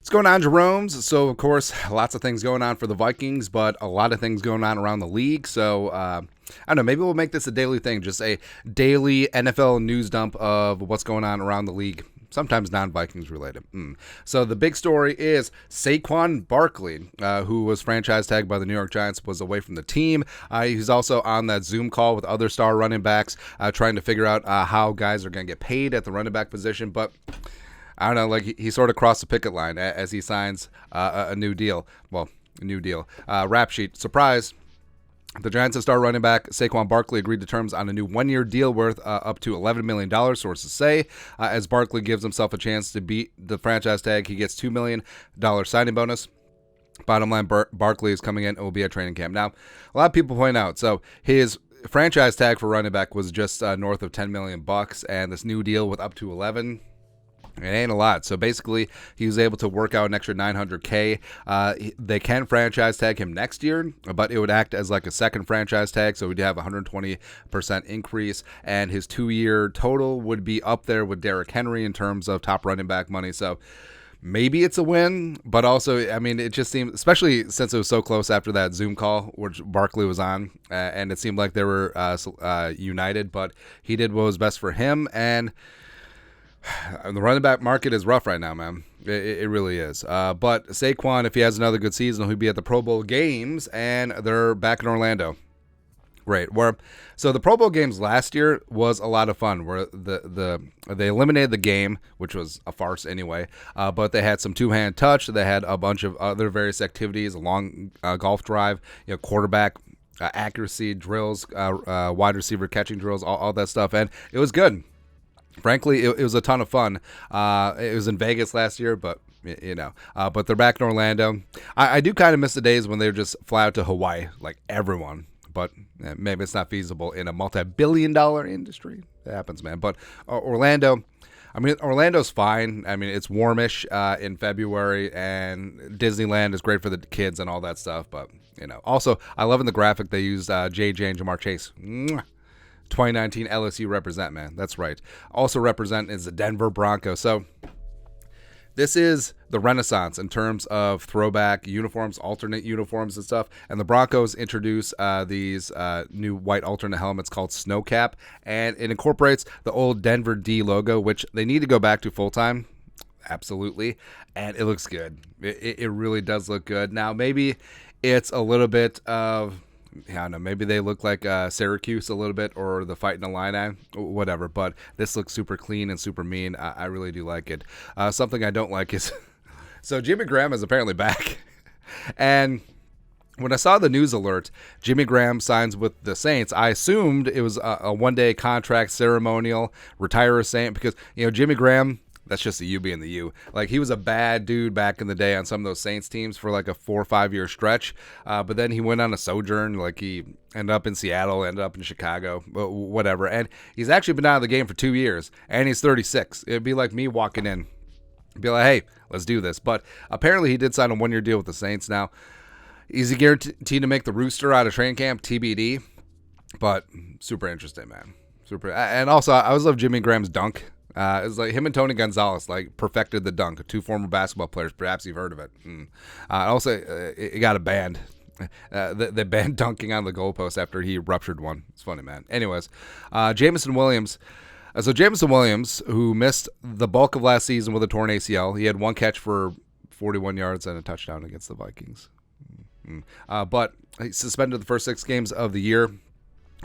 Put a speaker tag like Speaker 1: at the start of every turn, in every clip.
Speaker 1: What's going on, Jerome's? So, of course, lots of things going on for the Vikings, but a lot of things going on around the league. So, I don't know, maybe we'll make this a daily thing, just a daily NFL news dump of what's going on around the league, sometimes non-Vikings related. So, the big story is Saquon Barkley, who was franchise tagged by the New York Giants, was away from the team. He's also on that Zoom call with other star running backs, trying to figure out how guys are going to get paid at the running back position, but I don't know, like he sort of crossed the picket line as he signs a new deal. Well, a new deal. Rap sheet. Surprise. The Giants' star running back, Saquon Barkley, agreed to terms on a new one-year deal worth up to $11 million, sources say. As Barkley gives himself a chance to beat the franchise tag, he gets $2 million signing bonus. Bottom line, Barkley is coming in and will be at training camp. Now, a lot of people point out, so his franchise tag for running back was just north of $10 million, and this new deal with up to 11, it ain't a lot. So basically, he was able to work out an extra $900K. They can franchise tag him next year, but it would act as like a second franchise tag, so we'd have a 120% increase, and his 2-year total would be up there with Derrick Henry in terms of top running back money. So maybe it's a win, but also, I mean, it just seemed, especially since it was so close after that Zoom call, which Barkley was on, and it seemed like they were united, but he did what was best for him, and the running back market is rough right now, man. It really is. But Saquon, if he has another good season, he'll be at the Pro Bowl games, and they're back in Orlando. Great. So the Pro Bowl games last year was a lot of fun. Where they eliminated the game, which was a farce anyway. But they had some two-hand touch. They had a bunch of other various activities, a long golf drive, quarterback accuracy drills, wide receiver catching drills, all that stuff, and it was good. Frankly, it was a ton of fun. It was in Vegas last year, but but they're back in Orlando. I do kind of miss the days when they would just fly out to Hawaii, like everyone. But maybe it's not feasible in a multi-billion-dollar industry. It happens, man. But Orlando, I mean, Orlando's fine. I mean, it's warmish in February, and Disneyland is great for the kids and all that stuff. But also I love in the graphic they used JJ and Jamar Chase. 2019 LSU represent, man. That's right. Also represent is the Denver Broncos. So this is the Renaissance in terms of throwback uniforms, alternate uniforms and stuff. And the Broncos introduce these new white alternate helmets called Snowcap. And it incorporates the old Denver D logo, which they need to go back to full-time. Absolutely. And it looks good. It really does look good. Now, maybe it's a little bit of, I don't know, maybe they look like Syracuse a little bit, or the Fighting Illini, whatever, but this looks super clean and super mean. I really do like it. Something I don't like is, so Jimmy Graham is apparently back, and when I saw the news alert, Jimmy Graham signs with the Saints, I assumed it was a one-day contract, ceremonial, retire a Saint, because, Jimmy Graham, that's just the U being the U. Like, he was a bad dude back in the day on some of those Saints teams for like a 4 or 5 year stretch. But then he went on a sojourn. Like, he ended up in Seattle, ended up in Chicago, whatever. And he's actually been out of the game for 2 years, and he's 36. It'd be like me walking in, be like, hey, let's do this. But apparently he did sign a 1-year deal with the Saints. Now, is he guaranteed to make the rooster out of training camp? TBD. But super interesting, man. Super. And also, I always love Jimmy Graham's dunk. It was like him and Tony Gonzalez perfected the dunk. 2 former basketball players. Perhaps you've heard of it. Also, it got a banned. They banned dunking on the goalpost after he ruptured one. It's funny, man. Anyways, Jameson Williams. So Jameson Williams, who missed the bulk of last season with a torn ACL, he had 1 catch for 41 yards and a touchdown against the Vikings. But he suspended the first 6 games of the year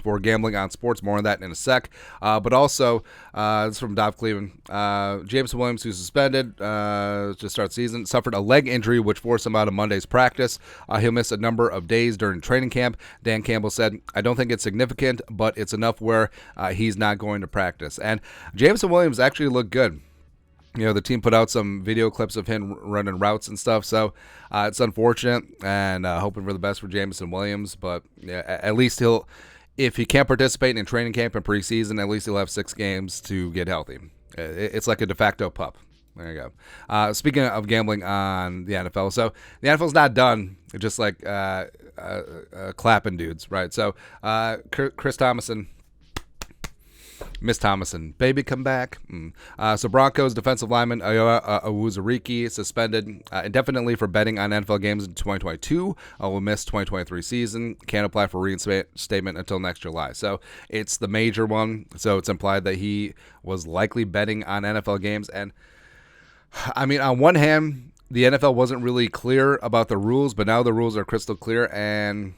Speaker 1: for gambling on sports. More on that in a sec. But also, this is from Dov Cleveland. Jameson Williams, who's suspended to start the season, suffered a leg injury which forced him out of Monday's practice. He'll miss a number of days during training camp. Dan Campbell said, I don't think it's significant, but it's enough where he's not going to practice. And Jameson Williams actually looked good. The team put out some video clips of him running routes and stuff, so it's unfortunate, and hoping for the best for Jameson Williams. But yeah, at least if he can't participate in training camp and preseason, at least he'll have 6 games to get healthy. It's like a de facto pup. There you go. Speaking of gambling on the NFL, so the NFL's not done, just like clapping dudes, right? So Chris Thomason Miss Thomason, baby, come back. So Broncos defensive lineman Ayoa Awuzurike suspended indefinitely for betting on NFL games in 2022. Will miss 2023 season. Can't apply for reinstatement until next July. So it's the major one. So it's implied that he was likely betting on NFL games. And I mean, on one hand, the NFL wasn't really clear about the rules, but now the rules are crystal clear, and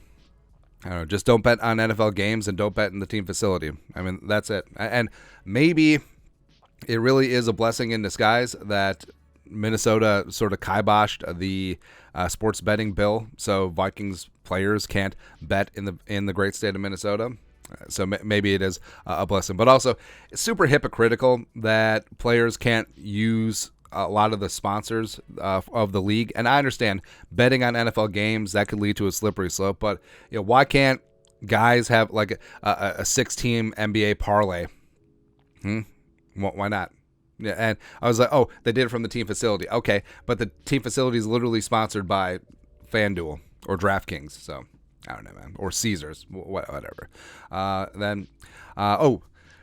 Speaker 1: I don't know, just don't bet on NFL games and don't bet in the team facility. I mean, that's it. And maybe it really is a blessing in disguise that Minnesota sort of kiboshed the sports betting bill, so Vikings players can't bet in the great state of Minnesota. So maybe it is a blessing, but also it's super hypocritical that players can't use a lot of the sponsors of the league. And I understand betting on NFL games, that could lead to a slippery slope, but why can't guys have like a 6-team NBA parlay? Why not? Yeah, and I was like, oh, they did it from the team facility. Okay, but the team facility is literally sponsored by FanDuel or DraftKings, so I don't know, man, or Caesars, whatever.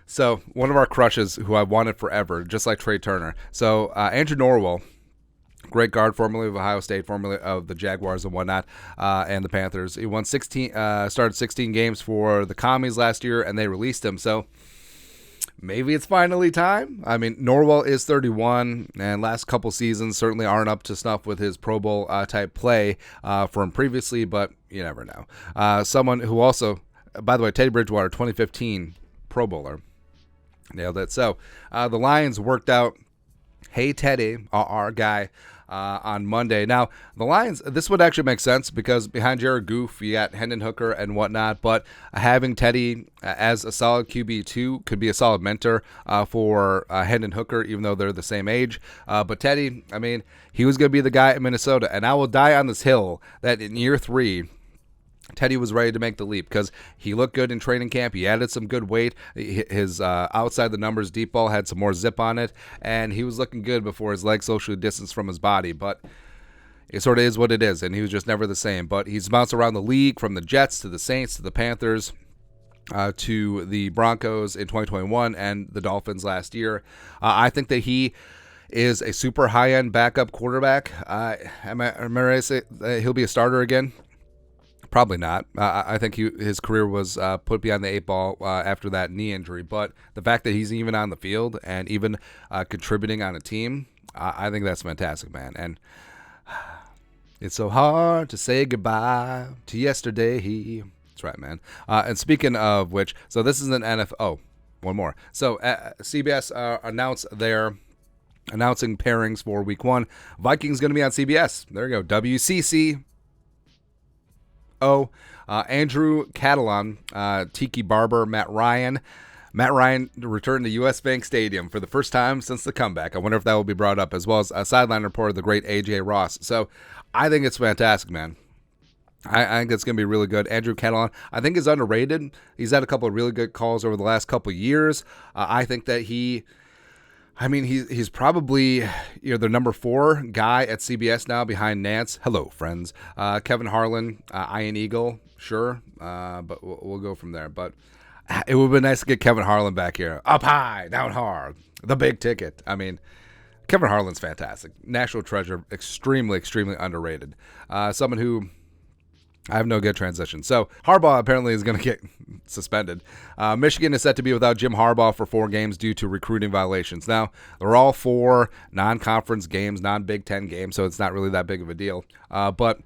Speaker 1: So one of our crushes who I wanted forever, just like Trey Turner. So Andrew Norwell, great guard, formerly of Ohio State, formerly of the Jaguars and whatnot, and the Panthers. He started 16 games for the Commies last year, and they released him. So maybe it's finally time. I mean, Norwell is 31, and last couple seasons certainly aren't up to snuff with his Pro Bowl type play from previously, but you never know. Someone who also, by the way, Teddy Bridgewater, 2015 Pro Bowler. Nailed it. So the Lions worked out Hey Teddy, our guy, on Monday. Now, the Lions, this would actually make sense because behind Jared Goff, you got Hendon Hooker and whatnot, but having Teddy as a solid QB2 could be a solid mentor for Hendon Hooker, even though they're the same age. But Teddy, I mean, he was going to be the guy in Minnesota, and I will die on this hill that in year 3, Teddy was ready to make the leap because he looked good in training camp. He added some good weight. His outside the numbers deep ball had some more zip on it, and he was looking good before his legs socially distanced from his body. But it sort of is what it is, and he was just never the same. But he's bounced around the league from the Jets to the Saints to the Panthers to the Broncos in 2021 and the Dolphins last year. I think that he is a super high-end backup quarterback. Am I ready to say he'll be a starter again? Probably not. I think his career was put behind the 8 ball after that knee injury. But the fact that he's even on the field and even contributing on a team, I think that's fantastic, man. And it's so hard to say goodbye to yesterday. That's right, man. And speaking of which, so this is an NFL. Oh, one more. So CBS announced their announcing pairings for Week 1. Vikings going to be on CBS. There you go. WCC. Andrew Catalon, Tiki Barber, Matt Ryan. Matt Ryan returned to U.S. Bank Stadium for the first time since the comeback. I wonder if that will be brought up, as well as a sideline report of the great A.J. Ross. So I think it's fantastic, man. I think it's going to be really good. Andrew Catalon, I think, is underrated. He's had a couple of really good calls over the last couple of years. I think that he's probably the number 4 guy at CBS now behind Nance. Hello, friends. Kevin Harlan, Iron Eagle, sure, but we'll go from there. But it would be nice to get Kevin Harlan back here. Up high, down hard, the big ticket. I mean, Kevin Harlan's fantastic. National treasure, extremely, extremely underrated. Someone who I have no good transition. So Harbaugh apparently is going to get suspended. Michigan is set to be without Jim Harbaugh for 4 games due to recruiting violations. Now, they're all 4 non-conference games, non-Big Ten games, so it's not really that big of a deal. But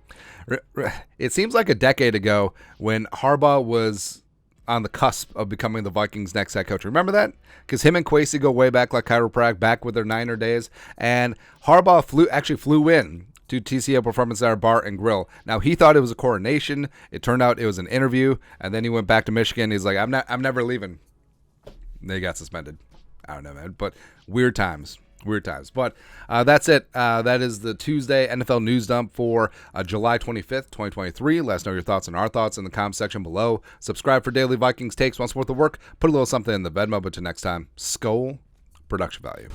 Speaker 1: it seems like a decade ago when Harbaugh was on the cusp of becoming the Vikings' next head coach. Remember that? Because him and Kwesi go way back like chiropractic, back with their Niner days. And Harbaugh flew in to TCO Performance Center Bar and Grill. Now, he thought it was a coronation. It turned out it was an interview, and then he went back to Michigan. He's like, I'm never leaving. And they got suspended. I don't know, man. But weird times. But that's it. That is the Tuesday NFL News Dump for July 25th, 2023. Let us know your thoughts and our thoughts in the comments section below. Subscribe for daily Vikings takes once worth of work. Put a little something in the Venmo, but till next time, Skol, production value.